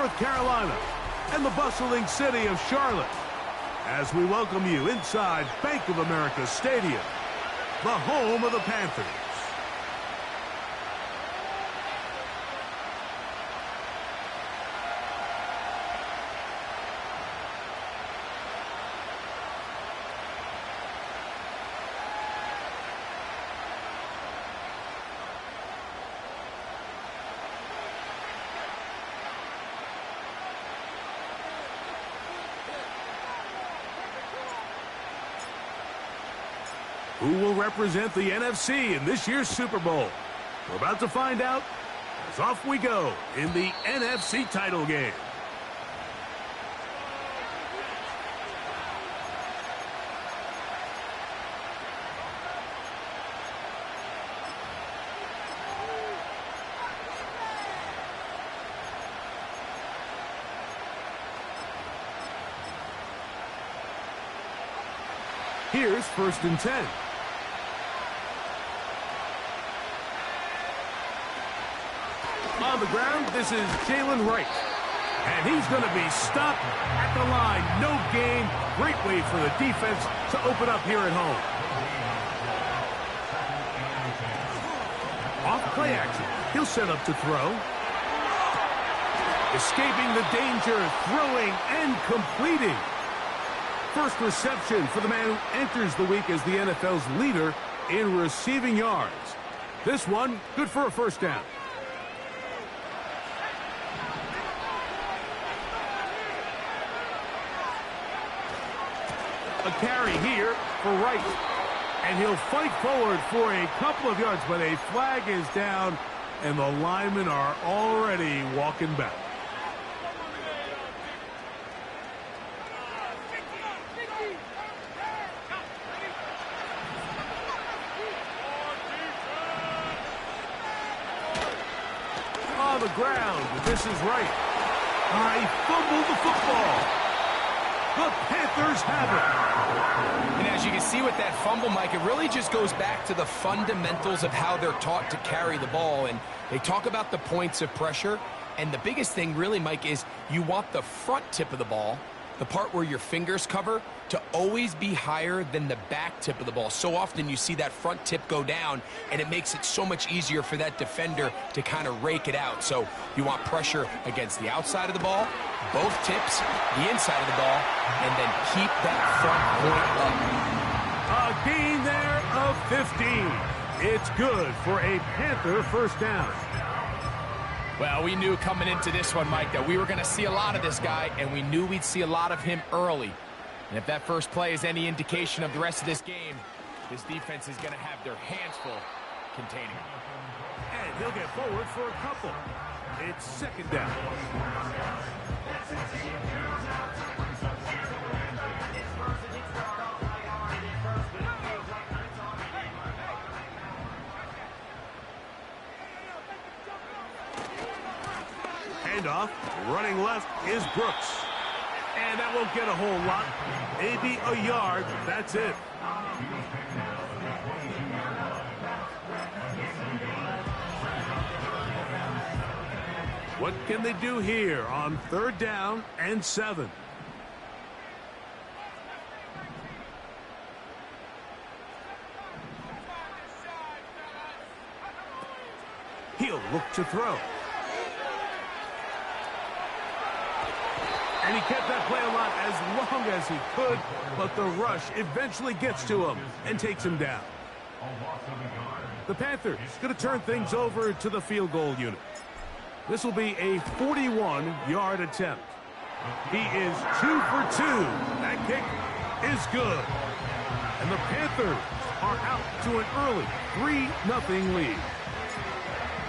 North Carolina, and the bustling city of Charlotte, as we welcome you inside Bank of America Stadium, the home of the Panthers. Who will represent the NFC in this year's Super Bowl? We're about to find out as off we go in the NFC title game. Here's 1st and 10. On the ground, this is Jalen Wright. And he's going to be stopped at the line. No gain. Great way for the defense to open up here at home. Off play action. He'll set up to throw. Escaping the danger, throwing and completing. First reception for the man who enters the week as the NFL's leader in receiving yards. This one, good for a 1st down. A carry here for Wright. And he'll fight forward for a couple of yards, but a flag is down, and the linemen are already walking back. On the ground, this is Wright. He fumbled the football. The Panthers have it. And as you can see with that fumble, Mike, it really just goes back to the fundamentals of how they're taught to carry the ball. And they talk about the points of pressure. And the biggest thing really, Mike, is you want the front tip of the ball, the part where your fingers cover, to always be higher than the back tip of the ball. So often you see that front tip go down, and it makes it so much easier for that defender to kind of rake it out. So you want pressure against the outside of the ball, both tips, the inside of the ball, and then keep that front point up. A gain there of 15. It's good for a Panther 1st down. Well, we knew coming into this one, Mike, that we were going to see a lot of this guy, and we knew we'd see a lot of him early. And if that first play is any indication of the rest of this game, this defense is going to have their hands full containing him. And he'll get forward for a couple. It's 2nd down. Handoff, running left is Brooks. And that won't get a whole lot. Maybe a yard, that's it. What can they do here on 3rd down and 7? He'll look to throw. And he kept that play alive as long as he could, but the rush eventually gets to him and takes him down. The Panthers going to turn things over to the field goal unit. This will be a 41-yard attempt. He is 2 for 2. That kick is good. And the Panthers are out to an early 3-0 lead.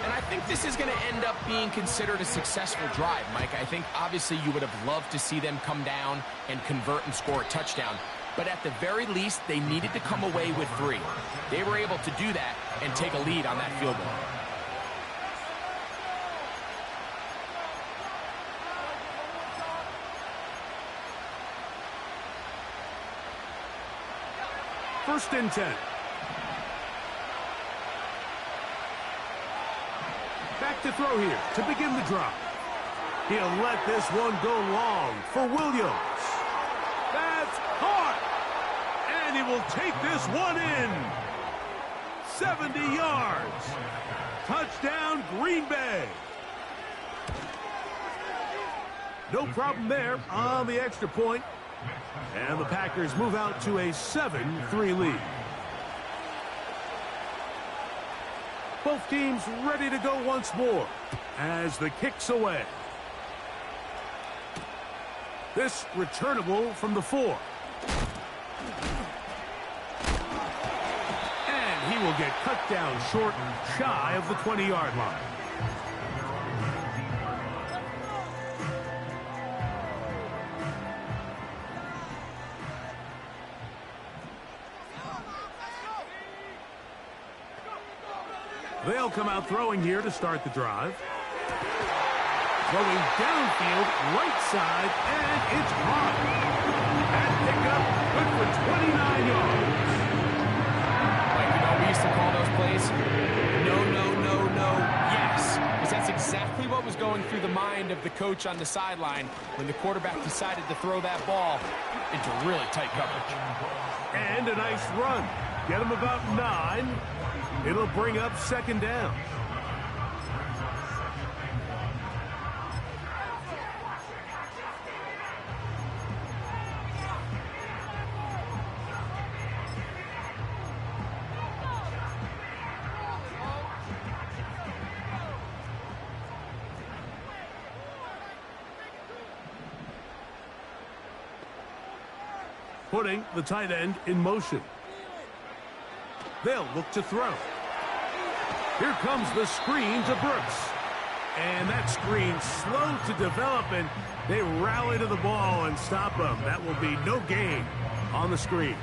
And I think this is going to end up being considered a successful drive, Mike. I think obviously you would have loved to see them come down and convert and score a touchdown. But at the very least, they needed to come away with 3. They were able to do that and take a lead on that field goal. First and 10. Back to throw here to begin the drive. He'll let this one go long for Williams. That's caught. And he will take this one in. 70 yards. Touchdown, Green Bay. No problem there on the extra point. And the Packers move out to a 7-3 lead. Both teams ready to go once more as the kick's away. This returnable from the 4. And he will get cut down short, shy of the 20-yard line. They'll come out throwing here to start the drive. Throwing downfield, right side, and it's caught. And picked up, good for 29 yards. Like, you know, we used to call those plays, no, no, no, no, yes. Because that's exactly what was going through the mind of the coach on the sideline when the quarterback decided to throw that ball into really tight coverage. And a nice run. Get him about 9. It'll bring up second down. Putting the tight end in motion. They'll look to throw. Here comes the screen to Brooks. And that screen slow to develop, and they rally to the ball and stop him. That will be no gain on the screen.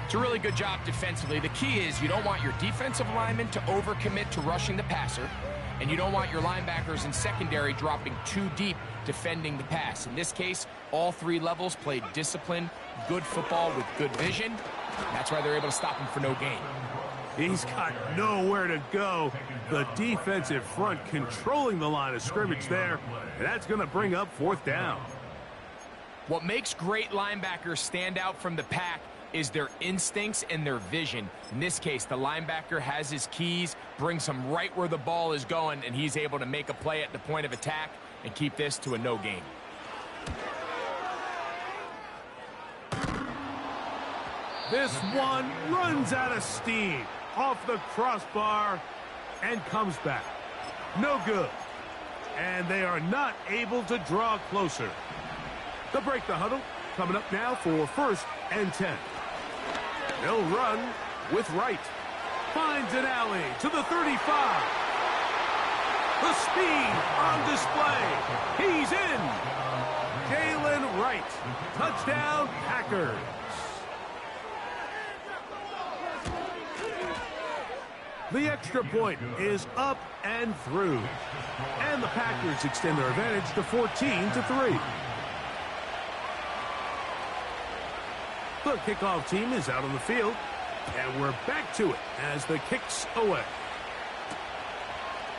It's a really good job defensively. The key is you don't want your defensive linemen to overcommit to rushing the passer, and you don't want your linebackers in secondary dropping too deep defending the pass. In this case, all 3 levels played disciplined, good football with good vision. That's why they're able to stop him for no gain. He's got nowhere to go. The defensive front controlling the line of scrimmage there, and that's going to bring up 4th down. What makes great linebackers stand out from the pack is their instincts and their vision. In this case, the linebacker has his keys, brings him right where the ball is going, and he's able to make a play at the point of attack and keep this to a no gain. This one runs out of steam off the crossbar and comes back. No good. And they are not able to draw closer. They'll break the huddle. Coming up now for 1st and 10. They'll run with Wright. Finds an alley to the 35. The speed on display. He's in. Jalen Wright. Touchdown, Packers. The extra point is up and through. And the Packers extend their advantage to 14-3. The kickoff team is out on the field. And we're back to it as the kick's away.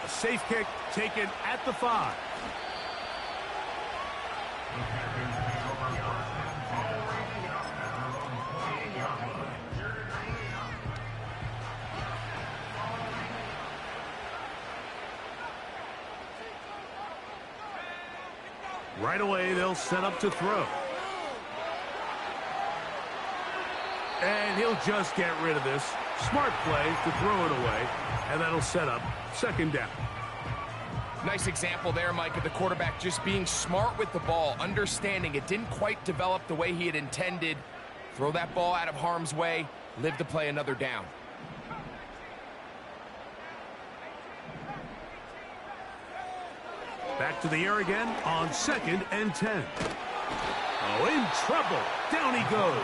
A safe kick taken at the 5. Right away, they'll set up to throw. And he'll just get rid of this. Smart play to throw it away. And that'll set up second down. Nice example there, Mike, of the quarterback just being smart with the ball, understanding it didn't quite develop the way he had intended. Throw that ball out of harm's way, live to play another down. Back to the air again on 2nd and 10. Oh, in trouble. Down he goes.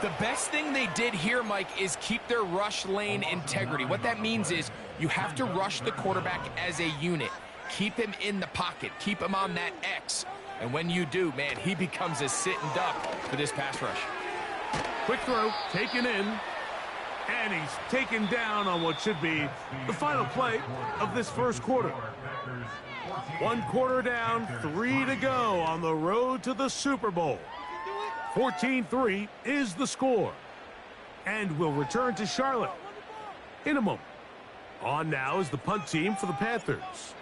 The best thing they did here, Mike, is keep their rush lane integrity. What that means is you have to rush the quarterback as a unit. Keep him in the pocket. Keep him on that X. And when you do, man, he becomes a sitting duck for this pass rush. Quick throw, taken in. And he's taken down on what should be the final play of this first quarter. 1 quarter down, 3 to go on the road to the Super Bowl. 14-3 is the score. And we'll return to Charlotte in a moment. On now is the punt team for the Panthers.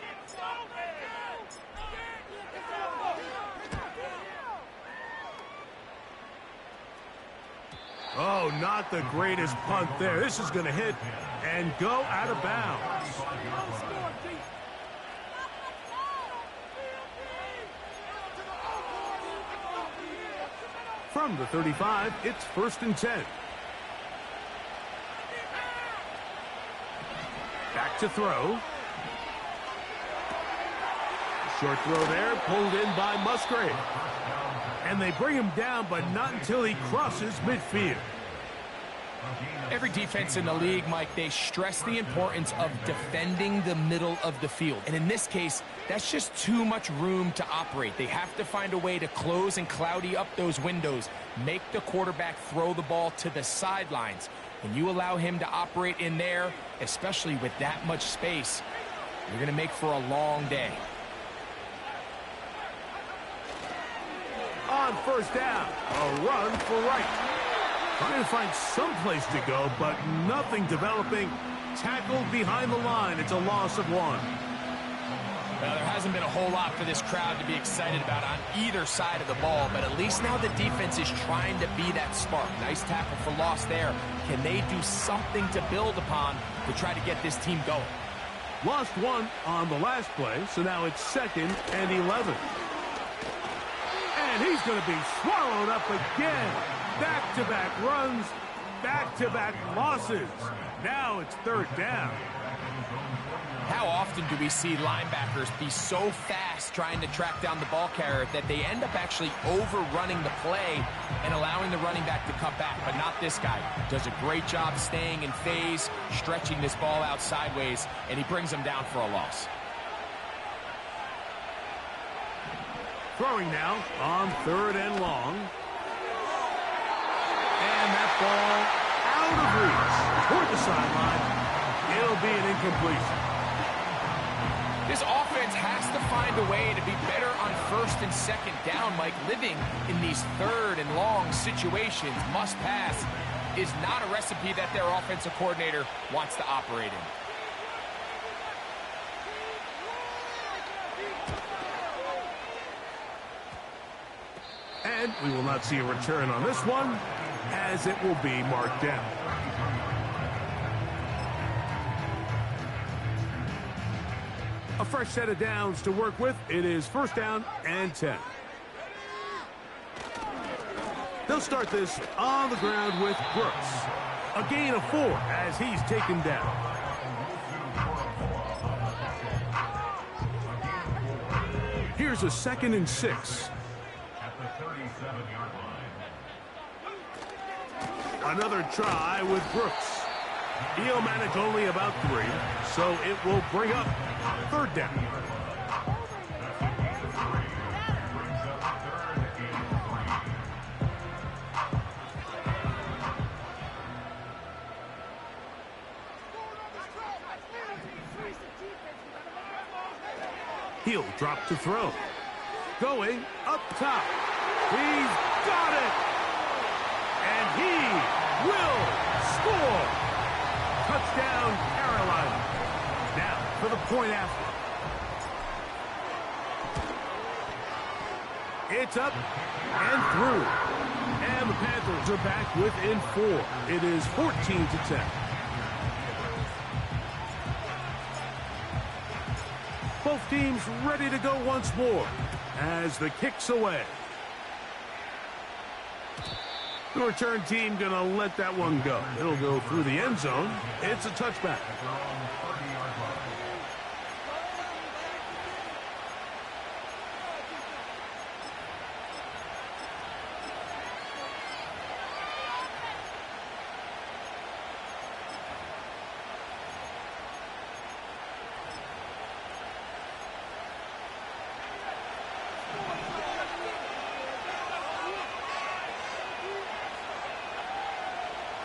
Oh, not the greatest punt there. This is going to hit and go out of bounds. From the 35, it's 1st and 10. Back to throw. Short throw there, pulled in by Musgrave. And they bring him down, but not until he crosses midfield. Every defense in the league, Mike, they stress the importance of defending the middle of the field. And in this case, that's just too much room to operate. They have to find a way to close and cloudy up those windows, make the quarterback throw the ball to the sidelines. When you allow him to operate in there, especially with that much space, you're going to make for a long day. On 1st down, a run for right. Trying to find some place to go, but nothing developing. Tackled behind the line. It's a loss of 1. Well, there hasn't been a whole lot for this crowd to be excited about on either side of the ball, but at least now the defense is trying to be that spark. Nice tackle for loss there. Can they do something to build upon to try to get this team going? Lost 1 on the last play, so now it's 2nd and 11. And he's going to be swallowed up again. Back-to-back runs, back-to-back losses. Now it's 3rd down. How often do we see linebackers be so fast trying to track down the ball carrier that they end up actually overrunning the play and allowing the running back to cut back? But not this guy. Does a great job staying in phase, stretching this ball out sideways, and he brings him down for a loss. Throwing now on 3rd and long. And that ball out of reach toward the sideline. It'll be an incompletion. This offense has to find a way to be better on 1st and 2nd down, Mike. Living in these 3rd and long situations, must pass, is not a recipe that their offensive coordinator wants to operate in. And we will not see a return on this one, as it will be marked down. A fresh set of downs to work with. It is 1st down and 10. They'll start this on the ground with Brooks. A gain of 4 as he's taken down. Here's a 2nd and 6. Another try with Brooks. He'll manage only about 3, so it will bring up 3rd down. He'll drop to throw. Going up top. He's got it! And he will score! Touchdown, Carolina. Now for the point after. It's up and through. And the Panthers are back within 4. It is 14-10. Both teams ready to go once more as the kick's away. The return team going to let that one go. It'll go through the end zone. It's a touchback.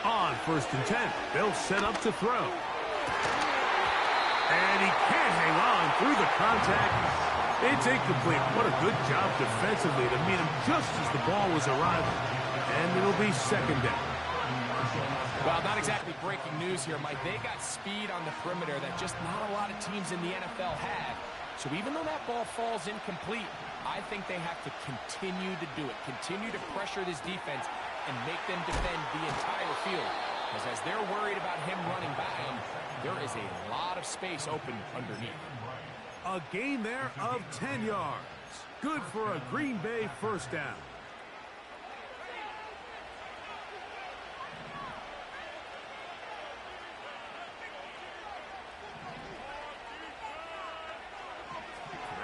On first and 10. They'll set up to throw. And he can't hang on through the contact. It's incomplete. What a good job defensively to meet him just as the ball was arriving. And it'll be second down. Well, not exactly breaking news here, Mike. They got speed on the perimeter that just not a lot of teams in the NFL have. So even though that ball falls incomplete, I think they have to continue to do it. Continue to pressure this defense and make them defend the entire field. Because as they're worried about him running by them, there is a lot of space open underneath. A gain there of 10 yards. Good for a Green Bay first down.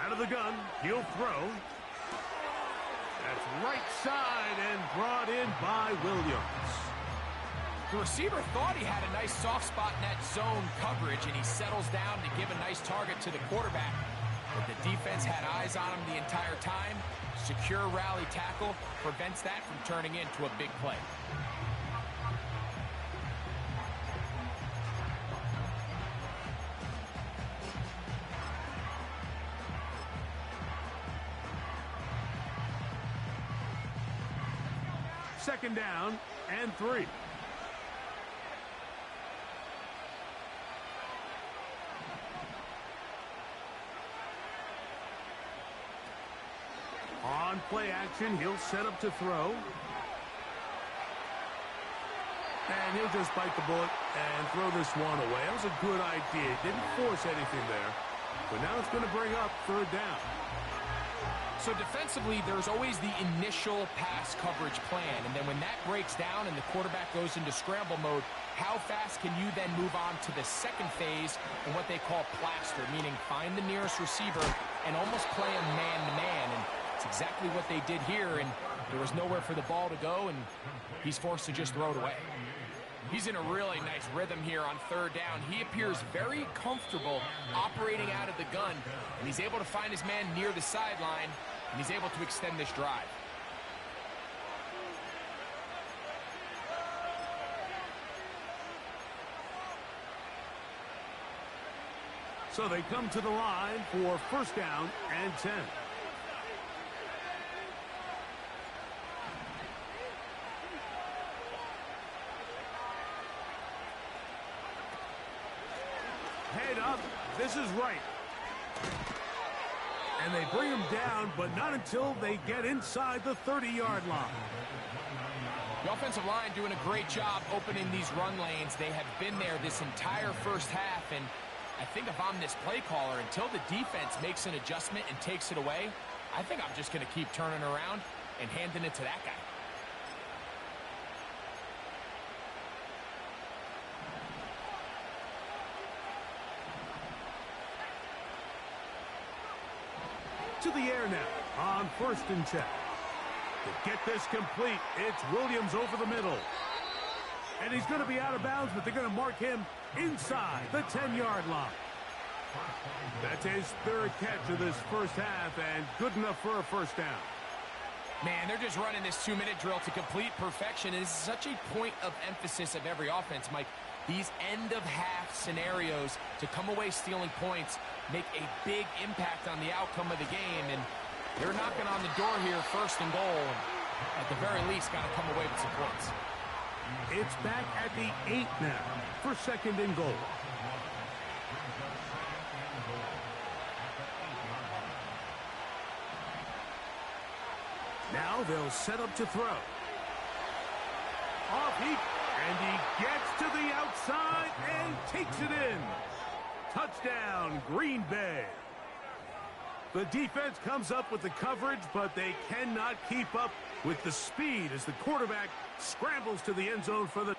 Out of the gun, he'll throw. That's right side and brought in by Williams. The receiver thought he had a nice soft spot in that zone coverage, and he settles down to give a nice target to the quarterback. But the defense had eyes on him the entire time. Secure rally tackle prevents that from turning into a big play. Second down and 3. On play action, he'll set up to throw. And he'll just bite the bullet and throw this one away. That was a good idea. Didn't force anything there. But now it's going to bring up third down. So defensively, there's always the initial pass coverage plan. And then when that breaks down and the quarterback goes into scramble mode, how fast can you then move on to the second phase and what they call plaster, meaning find the nearest receiver and almost play him man-to-man. And it's exactly what they did here, and there was nowhere for the ball to go, and he's forced to just throw it away. He's in a really nice rhythm here on third down. He appears very comfortable operating out of the gun, and he's able to find his man near the sideline, and he's able to extend this drive. So they come to the line for first down and 10. Head up. This is right. And they bring him down, but not until they get inside the 30-yard line. The offensive line doing a great job opening these run lanes. They have been there this entire first half, and I think if I'm this play caller, until the defense makes an adjustment and takes it away, I think I'm just going to keep turning around and handing it to that guy. To the air now on first and 10. To get this complete, it's Williams over the middle. And he's going to be out of bounds, but they're going to mark him inside the 10-yard line. That's his third catch of this first half, and good enough for a first down. Man, they're just running this 2-minute drill to complete perfection. It is such a point of emphasis of every offense, Mike. These end-of-half scenarios to come away stealing points make a big impact on the outcome of the game, and they're knocking on the door here, first and goal. At the very least, got to come away with some points. It's back at the 8 now for second and goal. Now they'll set up to throw. Off he, and he gets to the outside and takes it in. Touchdown, Green Bay. The defense comes up with the coverage, but they cannot keep up with the speed as the quarterback scrambles to the end zone for the...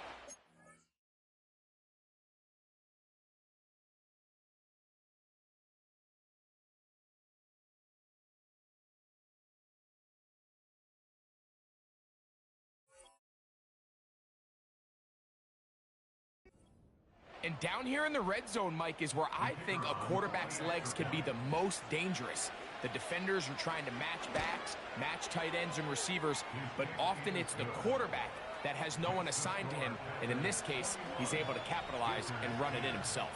And down here in the red zone, Mike, is where I think a quarterback's legs can be the most dangerous. The defenders are trying to match backs, match tight ends and receivers, but often it's the quarterback that has no one assigned to him, and in this case, he's able to capitalize and run it in himself.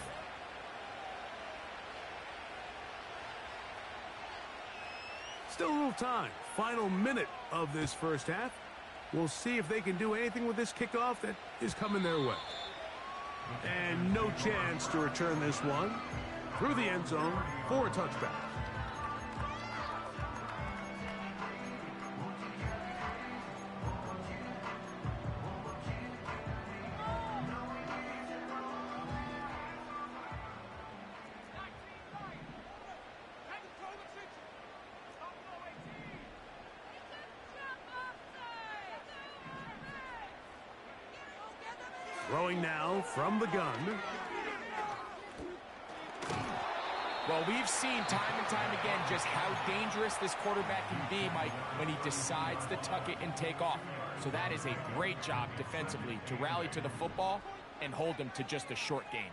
Still a little time. Final minute of this first half. We'll see if they can do anything with this kickoff that is coming their way. And no chance to return this one through the end zone for a touchback. Throwing now from the gun. Well, we've seen time and time again just how dangerous this quarterback can be, Mike, when he decides to tuck it and take off. So that is a great job defensively to rally to the football and hold him to just a short gain.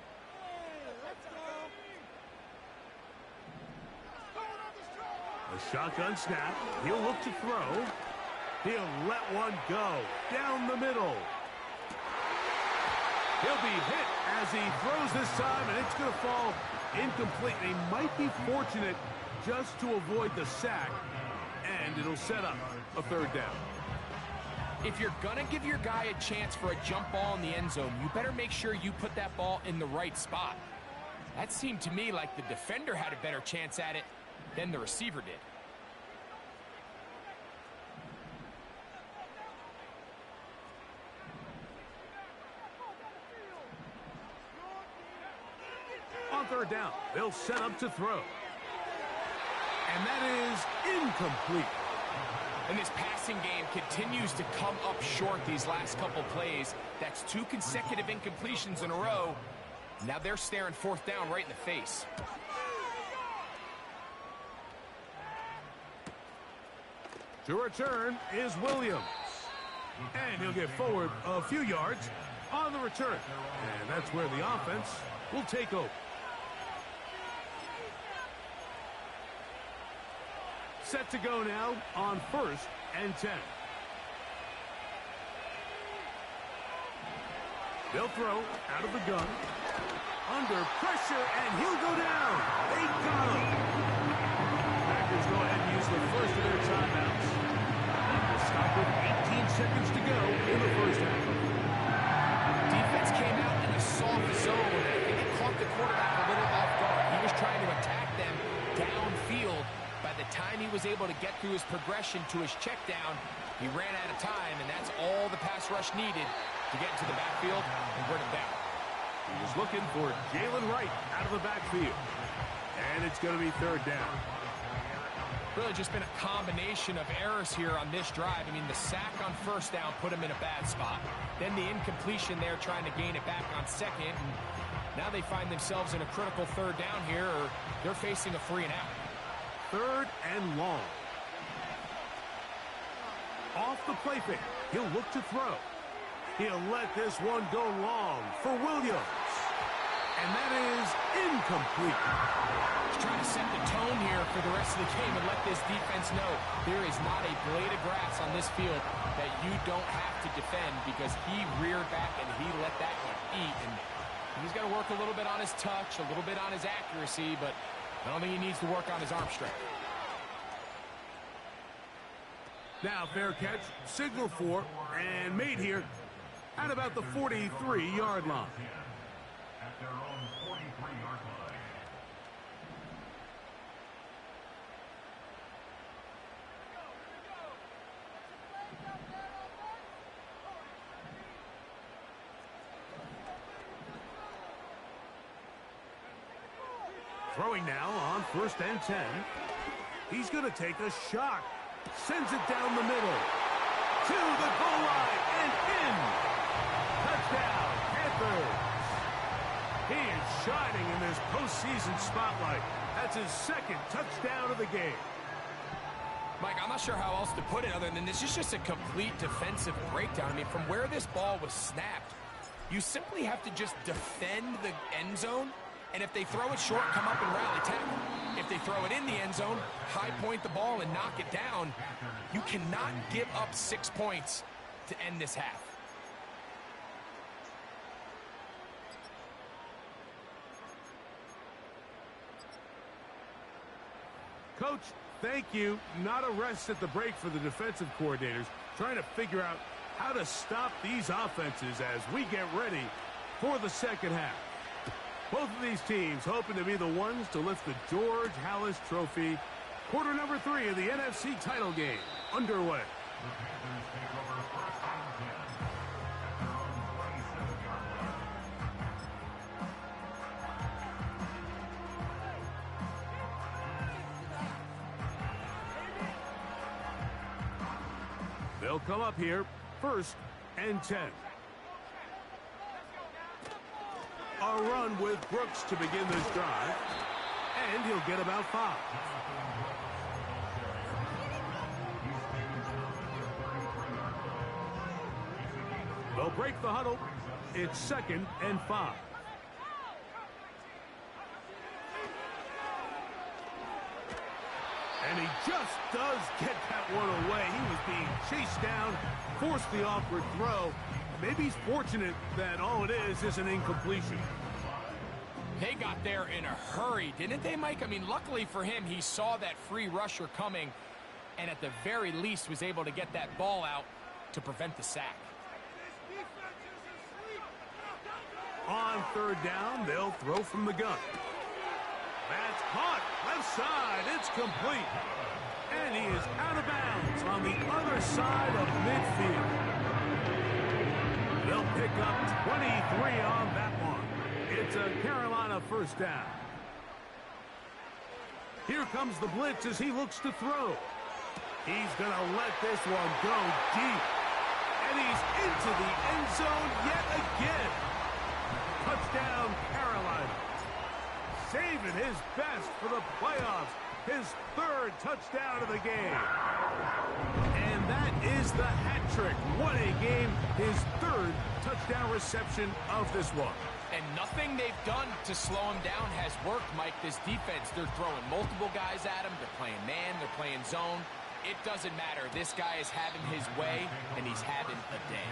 A shotgun snap. He'll look to throw. He'll let one go down the middle. He'll be hit as he throws this time, and it's going to fall incomplete. They might be fortunate just to avoid the sack, and it'll set up a third down. If you're going to give your guy a chance for a jump ball in the end zone, you better make sure you put that ball in the right spot. That seemed to me like the defender had a better chance at it than the receiver did. On third down, they'll set up to throw. And that is incomplete. And this passing game continues to come up short these last couple plays. That's 2 consecutive incompletions in a row. Now they're staring fourth down right in the face. To return is Williams. And he'll get forward a few yards on the return. And that's where the offense will take over. Set to go now on 1st and 10. They'll throw out of the gun. Under pressure, and he'll go down. They got him. Packers go ahead and use the first of their timeouts. We'll stop with 18 seconds to go in the first half. Defense came out in a soft zone. I think it caught the quarterback a little off guard. He was trying to attack them downfield. By the time he was able to get through his progression to his check down, he ran out of time, and that's all the pass rush needed to get into the backfield and bring him down. He was looking for Jalen Wright out of the backfield. And it's going to be third down. Really just been a combination of errors here on this drive. I mean, the sack on first down put him in a bad spot. Then the incompletion there trying to gain it back on second. And now they find themselves in a critical third down here, or they're facing a 3 and out. Third and long. Off the play fake. He'll look to throw. He'll let this one go long for Williams. And that is incomplete. He's trying to set the tone here for the rest of the game and let this defense know there is not a blade of grass on this field that you don't have to defend, because he reared back and he let that one eat. And he's got to work a little bit on his touch, a little bit on his accuracy, but I don't think he needs to work on his arm strength. Now fair catch, signal for, and made here at about the 43-yard line. At their own 43-yard line. Throwing now on 1st and 10. He's going to take a shot. Sends it down the middle. To the goal line and in. Touchdown, Panthers. He is shining in this postseason spotlight. That's his 2nd touchdown of the game. Mike, I'm not sure how else to put it other than this is just a complete defensive breakdown. I mean, from where this ball was snapped, you simply have to just defend the end zone. And if they throw it short, come up and rally tackle. If they throw it in the end zone, high point the ball and knock it down. You cannot give up 6 points to end this half. Coach, thank you. Not a rest at the break for the defensive coordinators, trying to figure out how to stop these offenses as we get ready for the second half. Both of these teams hoping to be the ones to lift the George Halas Trophy. Quarter number 3 of the NFC title game underway. The Panthers take over first and 10 at their own 27-yard line. They'll come up here, first and 10. A run with Brooks to begin this drive, and he'll get about 5. They'll break the huddle. It's second and 5. And he just does get that one away. He was being chased down, forced the awkward throw. Maybe he's fortunate that all it is an incompletion. They got there in a hurry, didn't they, Mike? I mean, luckily for him, he saw that free rusher coming and at the very least was able to get that ball out to prevent the sack. On third down, they'll throw from the gun. That's caught. Left side. It's complete. And he is out of bounds on the other side of midfield. They'll pick up 23 on that one. It's a Carolina first down. Here comes the blitz as he looks to throw. He's going to let this one go deep. And he's into the end zone yet again. Touchdown, Carolina. Saving his best for the playoffs. His third touchdown of the game. And that is the hat trick. What a game. His third touchdown reception of this one. And nothing they've done to slow him down has worked, Mike. This defense, they're throwing multiple guys at him. They're playing man. They're playing zone. It doesn't matter. This guy is having his way, and he's having a day.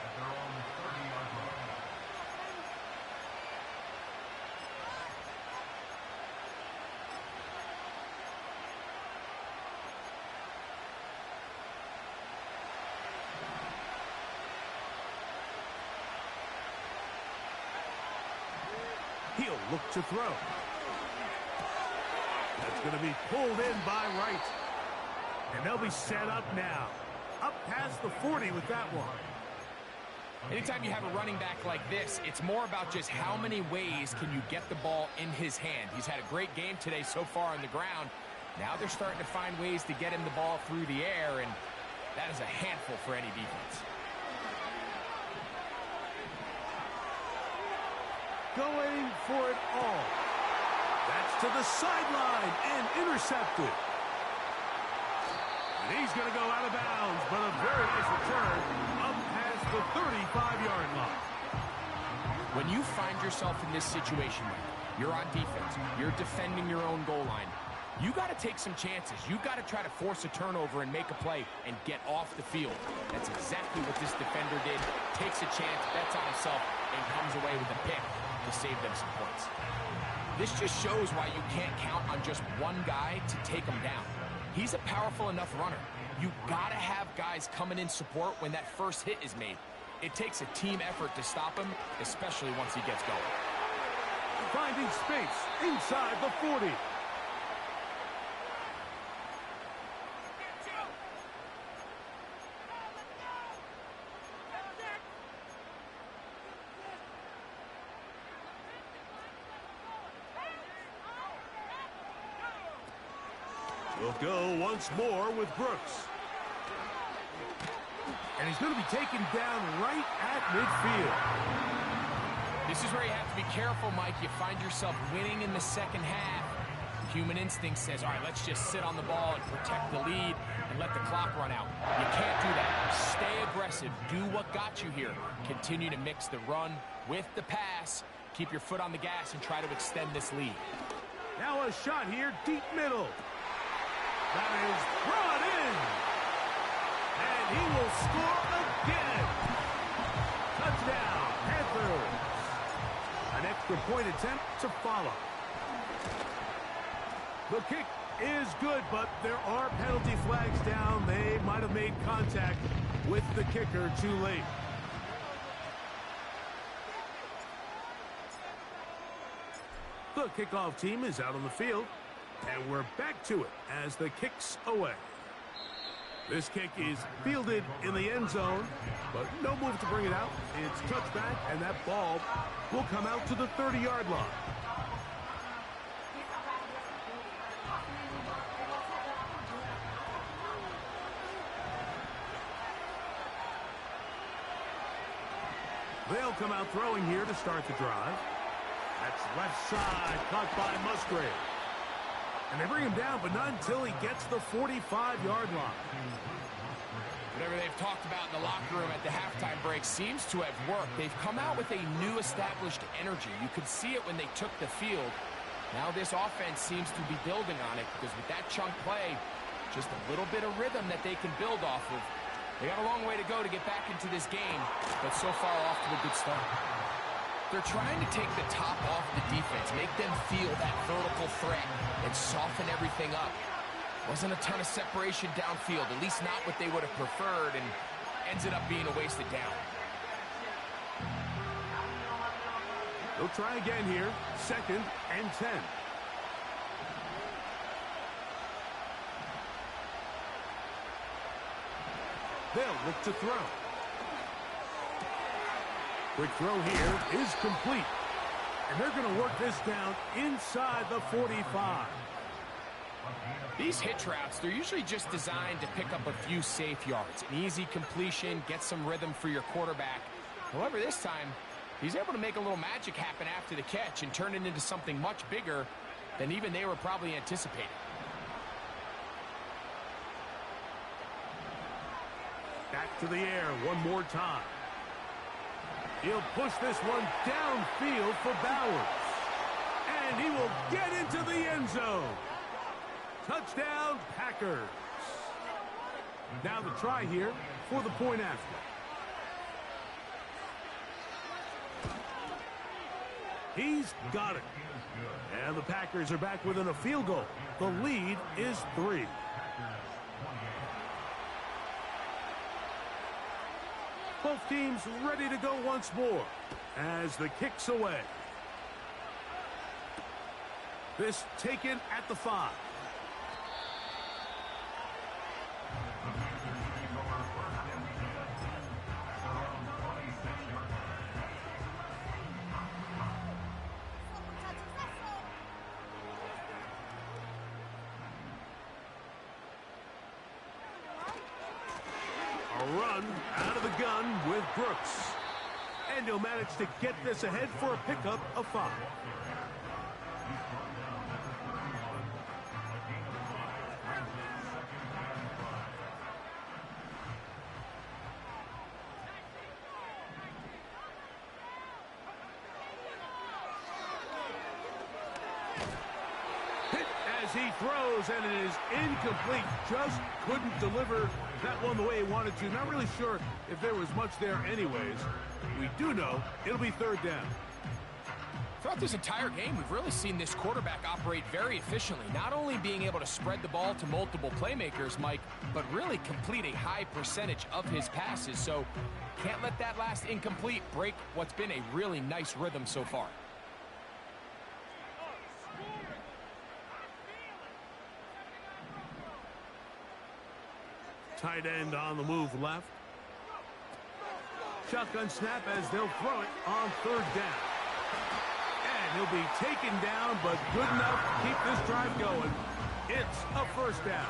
At their own 30-yard line. He'll look to throw. That's going to be pulled in by Wright. And they'll be set up now. Up past the 40 with that one. Anytime you have a running back like this, it's more about just how many ways can you get the ball in his hand. He's had a great game today so far on the ground. Now they're starting to find ways to get him the ball through the air, and that is a handful for any defense. Going for it all. That's to the sideline and intercepted. And he's going to go out of bounds, but a very nice return up past the 35-yard line. When you find yourself in this situation, you're on defense, you're defending your own goal line, you got to take some chances. You got to try to force a turnover and make a play and get off the field. That's exactly what this defender did. Takes a chance, bets on himself, and comes away with a pick to save them some points. This just shows why you can't count on just one guy to take him down. He's a powerful enough runner. You got to have guys coming in support when that first hit is made. It takes a team effort to stop him, especially once he gets going. Finding space inside the 40. We'll go once more with Brooks. And he's going to be taken down right at midfield. This is where you have to be careful, Mike. You find yourself winning in the second half. Human instinct says, all right, let's just sit on the ball and protect the lead and let the clock run out. You can't do that. Stay aggressive. Do what got you here. Continue to mix the run with the pass. Keep your foot on the gas and try to extend this lead. Now a shot here, deep middle. That is brought in. And he will score again. Touchdown, Panthers. An extra point attempt to follow. The kick is good, but there are penalty flags down. They might have made contact with the kicker too late. The kickoff team is out on the field, and we're back to it as the kick's away. This kick is fielded in the end zone, but no move to bring it out. It's touchback, and that ball will come out to the 30-yard line. They'll come out throwing here to start the drive. That's left side, caught by Musgrave. And they bring him down, but not until he gets the 45-yard line. Whatever they've talked about in the locker room at the halftime break seems to have worked. They've come out with a new established energy. You could see it when they took the field. Now this offense seems to be building on it because with that chunk play, just a little bit of rhythm that they can build off of. They got a long way to go to get back into this game, but so far off to a good start. They're trying to take the top off the defense, make them feel that vertical threat, and soften everything up. Wasn't a ton of separation downfield, at least not what they would have preferred, and ends up being a wasted down. They'll try again here, 2nd and 10. They'll look to throw. Quick throw here is complete. And they're going to work this down inside the 45. These hitch routes, they're usually just designed to pick up a few safe yards. An easy completion, get some rhythm for your quarterback. However, this time, he's able to make a little magic happen after the catch and turn it into something much bigger than even they were probably anticipating. Back to the air one more time. He'll push this one downfield for Bowers. And he will get into the end zone. Touchdown, Packers. Now the try here for the point after. He's got it. And the Packers are back within a field goal. The lead is 3. Both teams ready to go once more as the kick's away. This taken at the 5. A run out of the gun with Brooks. And he'll manage to get this ahead for a pickup of 5. Hit as he throws, and it is incomplete. Just couldn't deliver that one the way he wanted to. Not really sure if there was much there anyways. We do know it'll be 3rd down. Throughout this entire game, we've really seen this quarterback operate very efficiently, not only being able to spread the ball to multiple playmakers, Mike, but really complete a high percentage of his passes. So can't let that last incomplete break what's been a really nice rhythm so far. Tight end on the move left. Shotgun snap as they'll throw it on 3rd down. And he'll be taken down, but good enough to keep this drive going. It's a 1st down.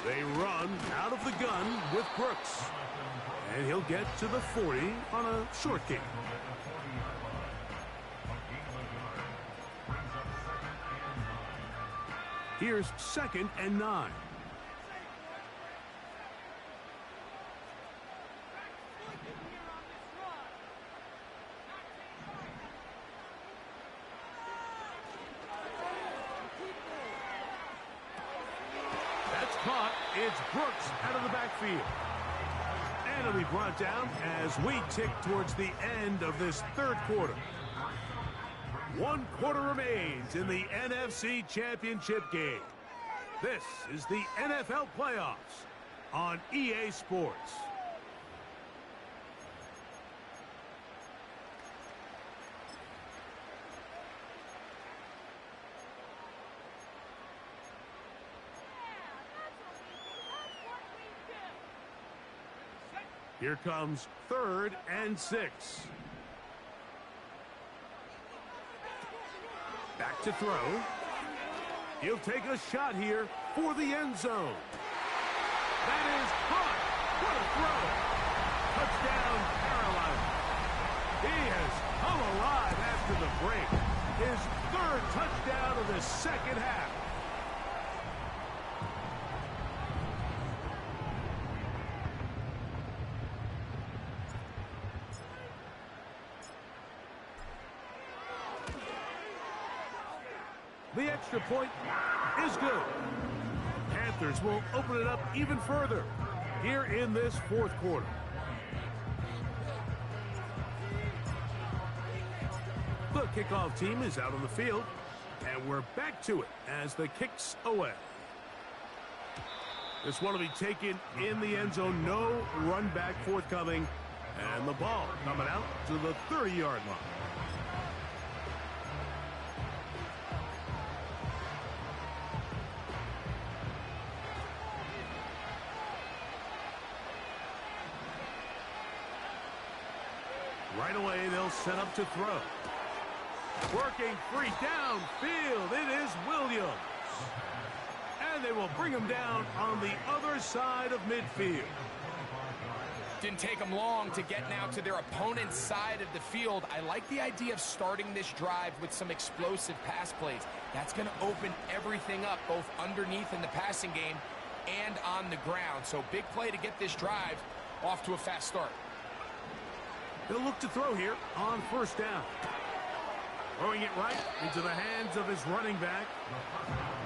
They run out of the gun with Brooks. And he'll get to the 40 on a short gain. Here's 2nd and 9. That's caught. It's Brooks out of the backfield. And it'll be brought down as we tick towards the end of this third quarter. 1 quarter remains in the NFC Championship game. This is the NFL playoffs on EA Sports. Here comes 3rd and 6. Back to throw. He'll take a shot here for the end zone. That is caught. What a throw. Touchdown, Carolina. He has come alive after the break. His 3rd touchdown of the second half. The extra point is good. Panthers will open it up even further here in this 4th quarter. The kickoff team is out on the field, and we're back to it as the kick's away. This one will be taken in the end zone. No run back forthcoming, and the ball coming out to the 30-yard line. Right away, they'll set up to throw. Working free downfield, it is Williams. And they will bring him down on the other side of midfield. Didn't take them long to get now to their opponent's side of the field. I like the idea of starting this drive with some explosive pass plays. That's going to open everything up, both underneath in the passing game and on the ground. So big play to get this drive off to a fast start. He'll look to throw here on 1st down. Throwing it right into the hands of his running back.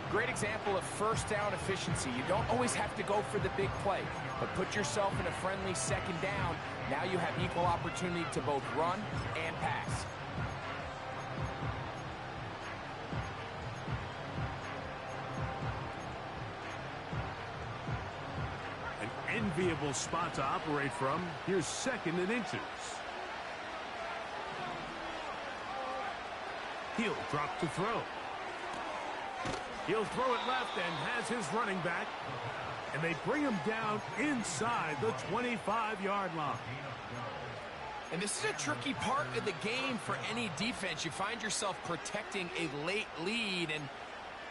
Great example of 1st down efficiency. You don't always have to go for the big play, but put yourself in a friendly 2nd down. Now you have equal opportunity to both run and pass. An enviable spot to operate from. Here's 2nd and inches. He'll drop to throw. He'll throw it left and has his running back. And they bring him down inside the 25-yard line. And this is a tricky part of the game for any defense. You find yourself protecting a late lead, and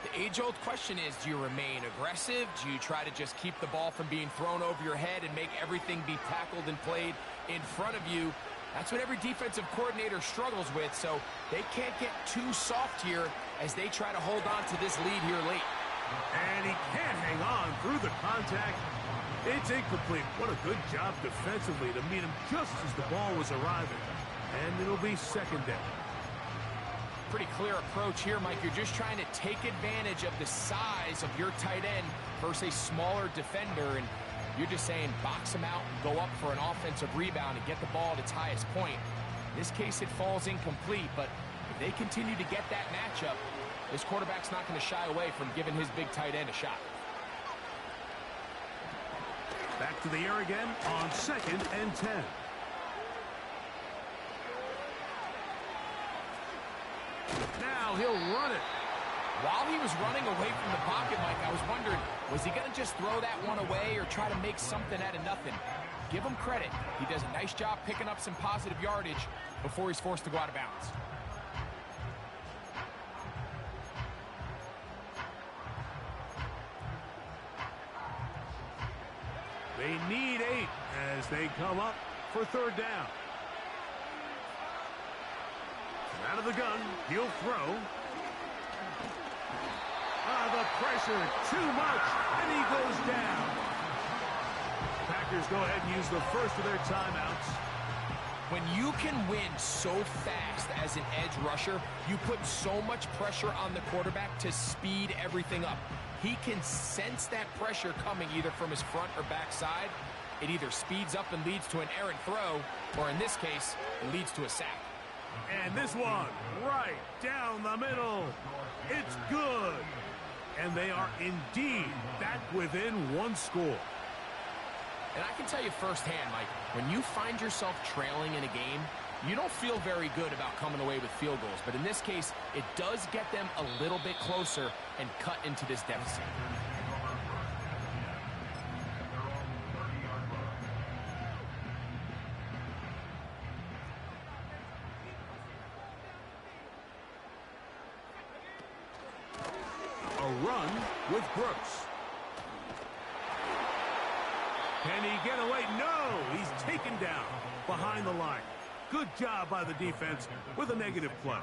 the age-old question is, do you remain aggressive? Do you try to just keep the ball from being thrown over your head and make everything be tackled and played in front of you? That's what every defensive coordinator struggles with, so they can't get too soft here as they try to hold on to this lead here late. And he can't hang on through the contact. It's incomplete. What a good job defensively to meet him just as the ball was arriving. And it'll be 2nd down. Pretty clear approach here, Mike. You're just trying to take advantage of the size of your tight end versus a smaller defender, and you're just saying box him out and go up for an offensive rebound and get the ball at its highest point. In this case, it falls incomplete, but if they continue to get that matchup, this quarterback's not going to shy away from giving his big tight end a shot. Back to the air again on 2nd and 10. Now he'll run it. While he was running away from the pocket, Mike, I was wondering, was he going to just throw that one away or try to make something out of nothing? Give him credit. He does a nice job picking up some positive yardage before he's forced to go out of bounds. They need 8 as they come up for 3rd down. Out of the gun, he'll throw. The pressure, too much, and he goes down. Packers go ahead and use the first of their timeouts. When you can win so fast as an edge rusher, you put so much pressure on the quarterback to speed everything up. He can sense that pressure coming either from his front or back side, it either speeds up and leads to an errant throw, or in this case, it leads to a sack. And this one, right down the middle. It's good. And they are indeed back within one score. And I can tell you firsthand, Mike, when you find yourself trailing in a game, you don't feel very good about coming away with field goals. But in this case, it does get them a little bit closer and cut into this deficit. A run with Brooks. Can he get away? No! He's taken down behind the line. Good job by the defense with a negative play.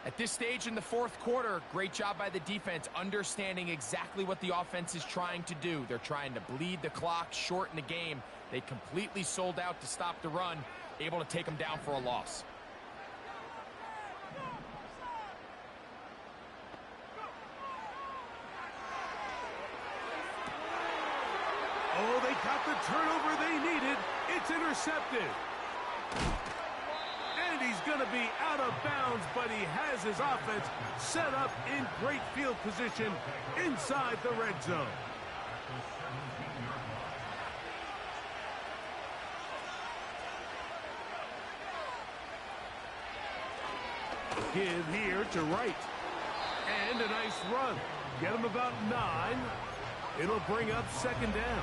At this stage in the fourth quarter, great job by the defense, understanding exactly what the offense is trying to do. They're trying to bleed the clock, shorten the game. They completely sold out to stop the run, able to take them down for a loss. Oh, they got the turnover they needed. It's intercepted. And he's going to be out of bounds, but he has his offense set up in great field position inside the red zone. Give here to Wright. And a nice run. Get him about 9. It'll bring up second down.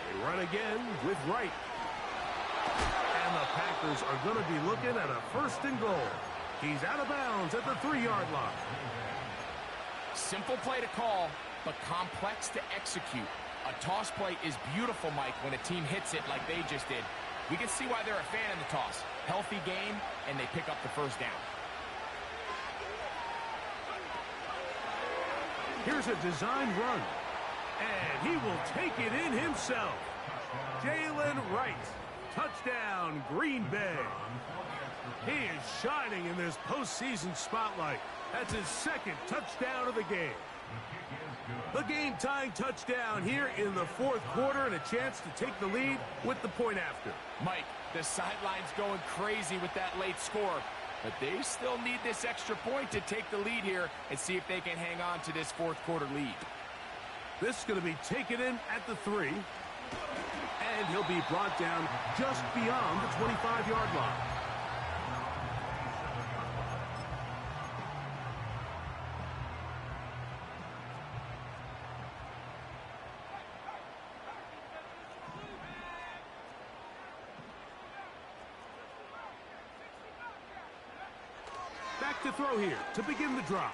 They run again with Wright. And the Packers are going to be looking at a first and goal. He's out of bounds at the 3-yard line. Simple play to call, but complex to execute. A toss play is beautiful, Mike, when a team hits it like they just did. We can see why they're a fan of the toss. Healthy game, and they pick up the first down. Here's a design run. And he will take it in himself. Jalen Wright. Touchdown, Green Bay. He is shining in this postseason spotlight. That's his second touchdown of the game. The game-tying touchdown here in the fourth quarter and a chance to take the lead with the point after. Mike, the sideline's going crazy with that late score, but they still need this extra point to take the lead here and see if they can hang on to this fourth quarter lead. This is going to be taken in at the 3, and he'll be brought down just beyond the 25-yard line. Back to throw here to begin the drive.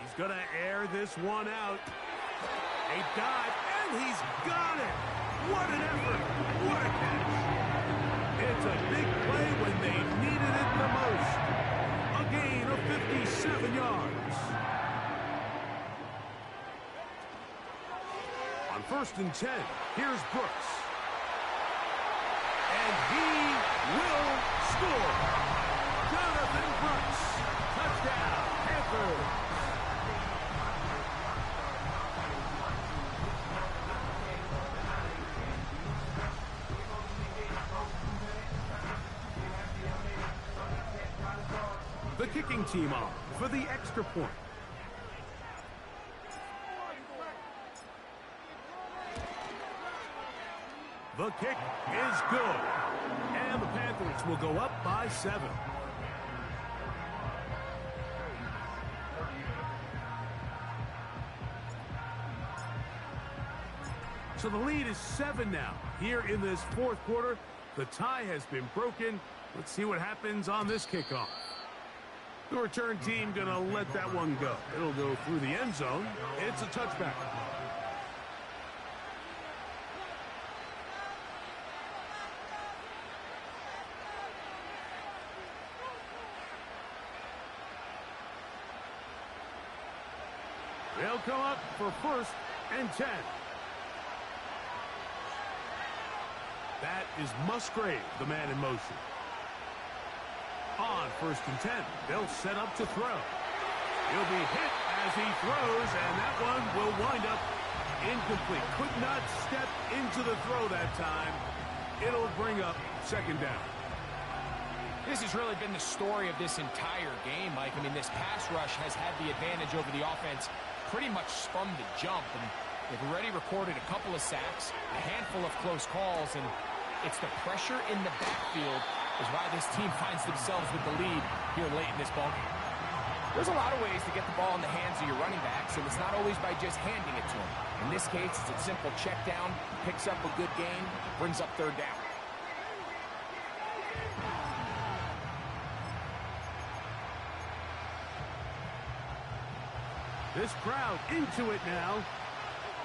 He's going to air this one out. A dive, and he's got it. What an effort. What a catch. It's a big play when they needed it the most. A gain of 57 yards. On 1st and 10, here's Brooks. And he will score. Jonathan Brooks. Touchdown, Panthers. The kicking team on for the extra point. The kick is good. And the Panthers will go up by 7. So the lead is 7 now. Here in this fourth quarter, the tie has been broken. Let's see what happens on this kickoff. The return team going to let that one go. It'll go through the end zone. It's a touchback. They'll come up for first and 10. That is Musgrave, the man in motion. On 1st and 10, they'll set up to throw. He'll be hit as he throws, and that one will wind up incomplete. Could not step into the throw that time. It'll bring up 2nd down. This has really been the story of this entire game, Mike. I mean, this pass rush has had the advantage over the offense pretty much from the jump, and they've already recorded a couple of sacks, a handful of close calls, and it's the pressure in the backfield is why this team finds themselves with the lead here late in this ballgame. There's a lot of ways to get the ball in the hands of your running backs, and it's not always by just handing it to them. In this case, it's a simple check down, picks up a good gain, brings up 3rd down. This crowd into it now.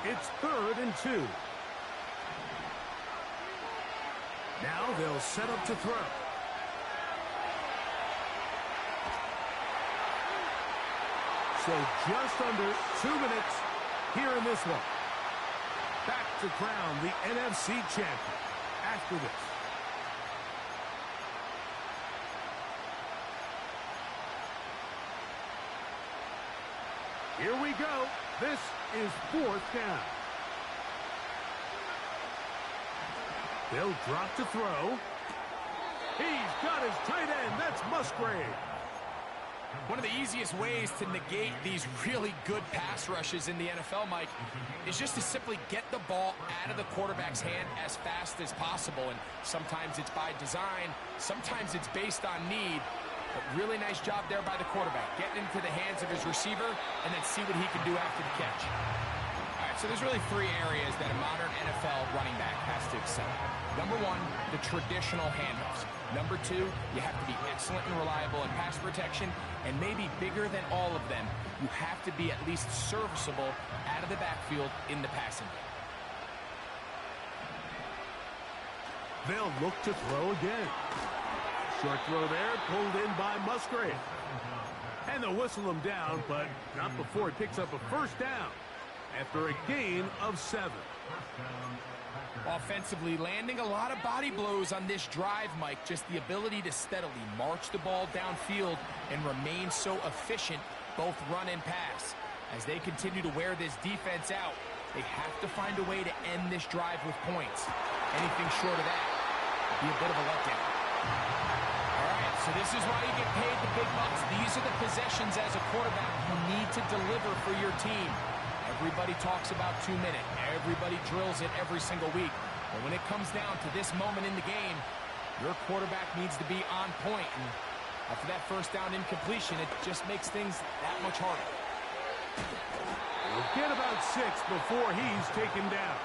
It's 3rd and 2. Now they'll set up to throw. So just under 2 minutes here in this one. Back to crown the NFC champion after this. Here we go. This is 4th down. They'll drop to throw. He's got his tight end. That's Musgrave. One of the easiest ways to negate these really good pass rushes in the NFL, Mike, is just to simply get the ball out of the quarterback's hand as fast as possible. And sometimes it's by design, sometimes it's based on need. But really nice job there by the quarterback, getting into the hands of his receiver and then see what he can do after the catch. All right, so there's really 3 areas that a modern NFL running back has to excel. Number 1, the traditional handoffs. Number 2, you have to be excellent and reliable in pass protection, and maybe bigger than all of them, you have to be at least serviceable out of the backfield in the passing game. They'll look to throw again. Short throw there, pulled in by Musgrave. And they'll whistle him down, but not before he picks up a 1st down after a gain of 7. Offensively, landing a lot of body blows on this drive, Mike. Just the ability to steadily march the ball downfield and remain so efficient, both run and pass. As they continue to wear this defense out, they have to find a way to end this drive with points. Anything short of that would be a bit of a letdown. All right, so this is why you get paid the big bucks. These are the possessions as a quarterback you need to deliver for your team. Everybody talks about 2 minutes. Everybody drills it every single week. But when it comes down to this moment in the game, your quarterback needs to be on point. And after that 1st down incompletion, it just makes things that much harder. We'll get about 6 before he's taken down.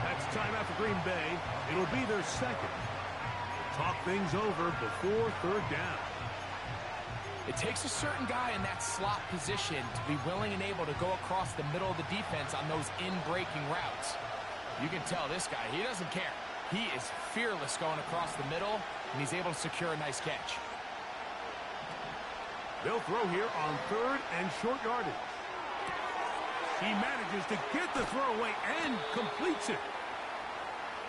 That's timeout for Green Bay. It'll be their 2nd. Talk things over before 3rd down. It takes a certain guy in that slot position to be willing and able to go across the middle of the defense on those in-breaking routes. You can tell this guy, he doesn't care. He is fearless going across the middle, and he's able to secure a nice catch. They'll throw here on 3rd and short yardage. He manages to get the throw away and completes it.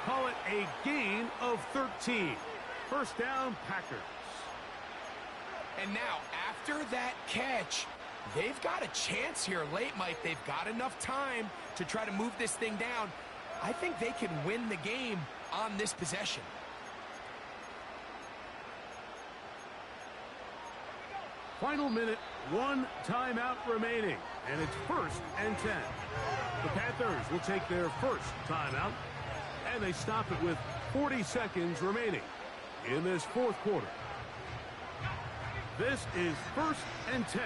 Call it a gain of 13. 1st down, Packers. And now, after that catch, they've got a chance here late, Mike. They've got enough time to try to move this thing down. I think they can win the game on this possession. Final minute, 1 timeout remaining, and it's 1st and 10. The Panthers will take their 1st timeout, and they stop it with 40 seconds remaining in this 4th quarter. This is 1st and 10.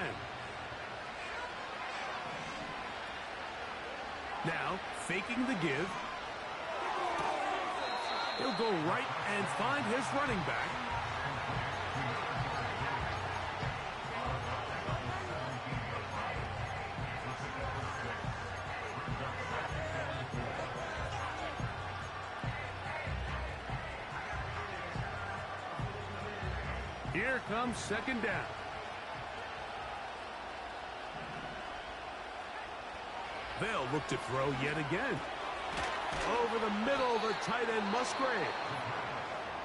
Now, faking the give. He'll go right and find his running back. Here comes 2nd down. They'll look to throw yet again. Over the middle, the tight end Musgrave.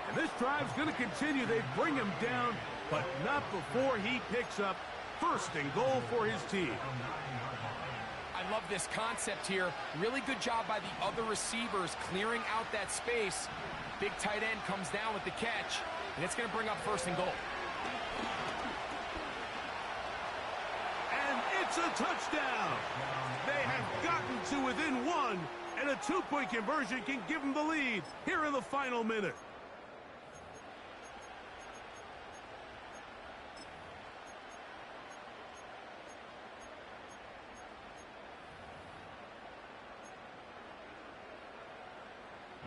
And this drive's going to continue. They bring him down, but not before he picks up first and goal for his team. I love this concept here. Really good job by the other receivers clearing out that space. Big tight end comes down with the catch, and it's going to bring up first and goal. And it's a touchdown. They have gotten to within one, and a two-point conversion can give them the lead here in the final minute.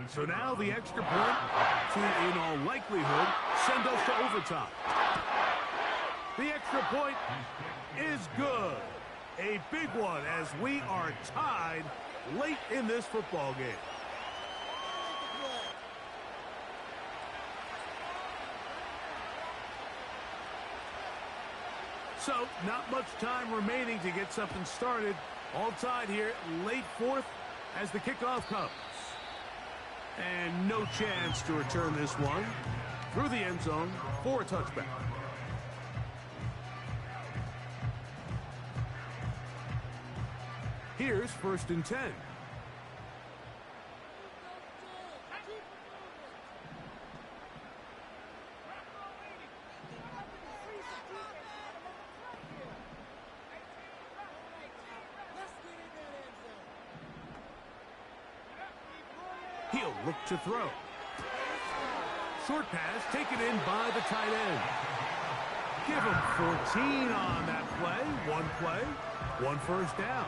So now the extra point to, in all likelihood, send us to overtime. The extra point is good. A big one as we are tied late in this football game. So, not much time remaining to get something started. All tied here, late fourth as the kickoff comes. And no chance to return this one through the end zone for a touchback. Here's 1st and 10. He'll look to throw. Short pass taken in by the tight end. Give him 14 on that play, one first down.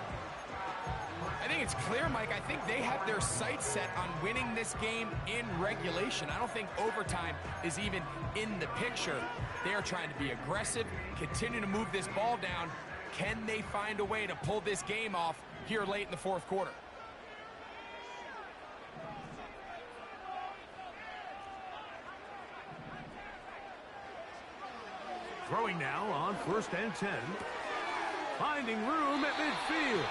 I think it's clear, Mike. I think they have their sights set on winning this game in regulation. I don't think overtime is even in the picture. They are trying to be aggressive, continue to move this ball down. Can they find a way to pull this game off here late in the fourth quarter? Throwing now on 1st and 10. Finding room at midfield.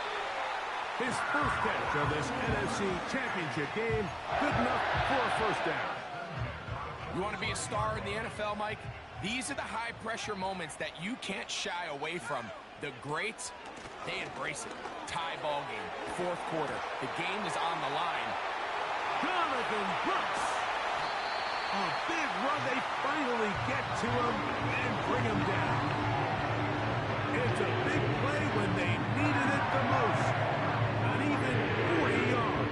His first catch of this NFC Championship game. Good enough for a first down. You want to be a star in the NFL, Mike? These are the high-pressure moments that you can't shy away from. The greats, they embrace it. Tie ball game, fourth quarter. The game is on the line. Jonathan Brooks. A big run. They finally get to him and bring him down. It's a big play when they needed it the most. Not even 40 yards.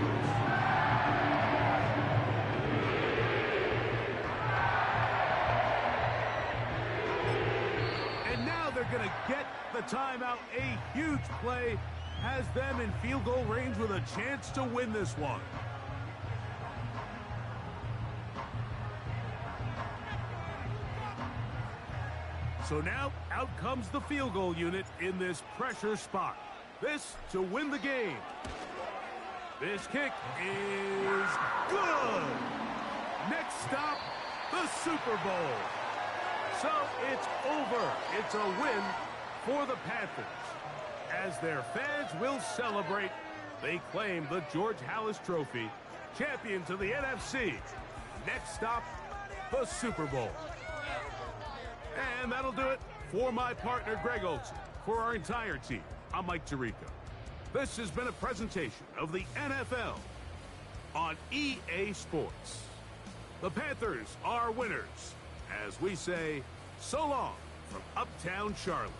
And now they're going to get the timeout. A huge play has them in field goal range with a chance to win this one. So now, out comes the field goal unit in this pressure spot. This to win the game. This kick is good. Next stop, the Super Bowl. So it's over. It's a win for the Panthers. As their fans will celebrate, they claim the George Halas Trophy, champions of the NFC. Next stop, the Super Bowl. And that'll do it for my partner, Greg Olson. For our entire team, I'm Mike Tirico. This has been a presentation of the NFL on EA Sports. The Panthers are winners, as we say, so long from Uptown Charlotte.